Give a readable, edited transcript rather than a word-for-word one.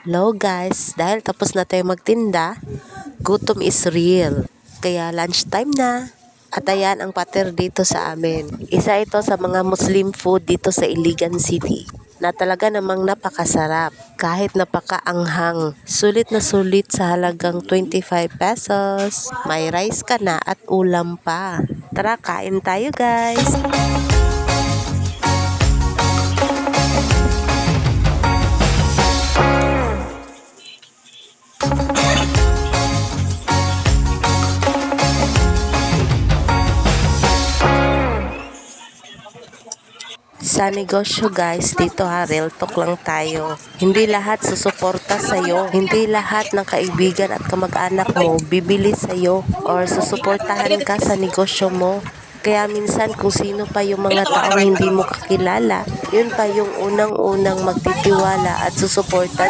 Hello guys, dahil tapos na tayo magtinda, gutom is real. Kaya lunchtime na. At ayan ang pater dito sa amin. Isa ito sa mga Muslim food dito sa Iligan City na talaga namang napakasarap kahit napakaanghang. Sulit na sulit sa halagang 25 pesos. May rice ka na at ulam pa. Tara, kain tayo guys! Sa negosyo guys, dito real talk lang tayo. Hindi lahat susuporta sa'yo. Hindi lahat ng kaibigan at kamag-anak mo bibili sa'yo or susuportahan ka sa negosyo mo. Kaya minsan kung sino pa yung mga taong hindi mo kakilala, yun pa yung unang-unang magtitiwala at susuporta